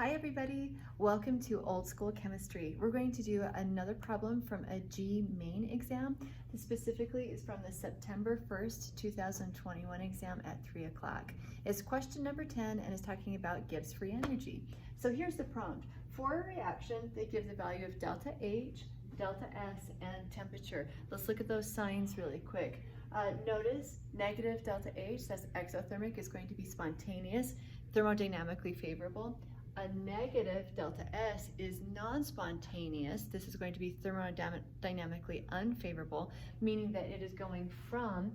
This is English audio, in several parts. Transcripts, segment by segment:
Hi everybody, welcome to Old School Chemistry. We're going to do another problem from a Jee Main exam. This specifically is from the September 1st, 2021 exam at 3 o'clock. It's question number 10 and is talking about Gibbs free energy. So here's the prompt. For a reaction, they give the value of delta H, delta S, and temperature. Let's look at those signs really quick. Notice negative delta H, that's exothermic, is going to be spontaneous, thermodynamically favorable. A negative delta S is non-spontaneous. This is going to be thermodynamically unfavorable, meaning that it is going from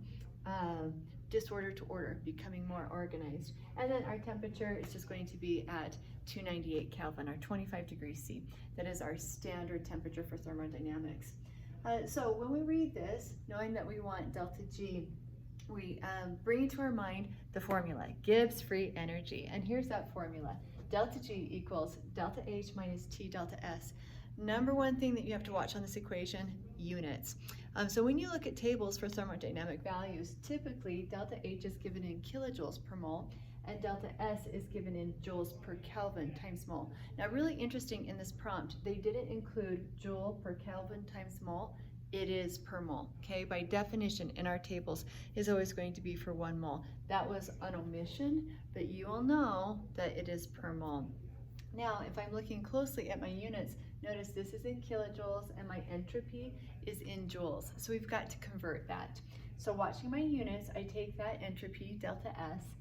disorder to order, becoming more organized. And then our temperature is just going to be at 298 Kelvin, or 25 degrees C. That is our standard temperature for thermodynamics. So when we read this, knowing that we want delta G, we bring into our mind the formula, Gibbs free energy. And here's that formula. Delta G equals delta H minus T delta S. Number one thing that you have to watch on this equation, units. So when you look at tables for thermodynamic values, typically delta H is given in kilojoules per mole and delta S is given in joules per Kelvin times mole. Now really interesting in this prompt, they didn't include joule per Kelvin times mole. It is per mole, okay? By definition in our tables is always going to be for 1 mole. That was an omission, but you all know that it is per mole. Now, if I'm looking closely at my units, notice this is in kilojoules and my entropy is in joules. So we've got to convert that. So watching my units, I take that entropy, delta S,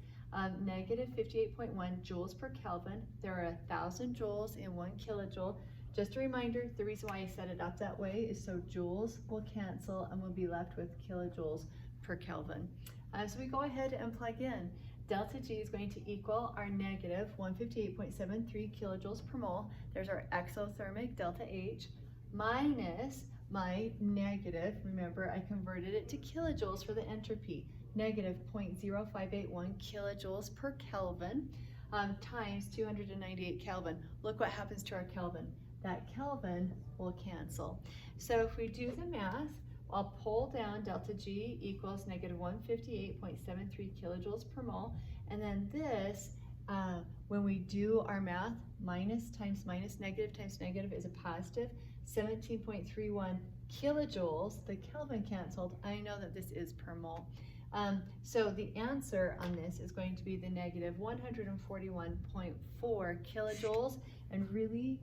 negative 58.1 joules per Kelvin. There are 1,000 joules in 1 kilojoule. Just a reminder, the reason why I set it up that way is so joules will cancel and we'll be left with kilojoules per Kelvin. So we go ahead and plug in. Delta G is going to equal our negative 158.73 kilojoules per mole. There's our exothermic delta H minus my negative, remember I converted it to kilojoules for the entropy, negative 0.0581 kilojoules per Kelvin times 298 Kelvin. Look what happens to our Kelvin. That Kelvin will cancel. So if we do the math, I'll pull down delta G equals negative 158.73 kilojoules per mole. And then this, when we do our math, minus times minus, negative times negative is a positive, 17.31 kilojoules. The Kelvin canceled. I know that this is per mole. So the answer on this is going to be the negative 141.4 kilojoules, and really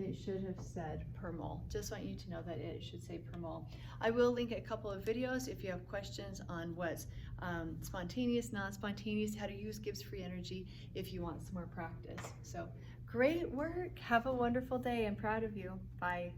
it should have said per mole. Just want you to know that it should say per mole. I will link a couple of videos if you have questions on what's spontaneous, non-spontaneous, how to use Gibbs free energy if you want some more practice. So great work. Have a wonderful day. I'm proud of you. Bye.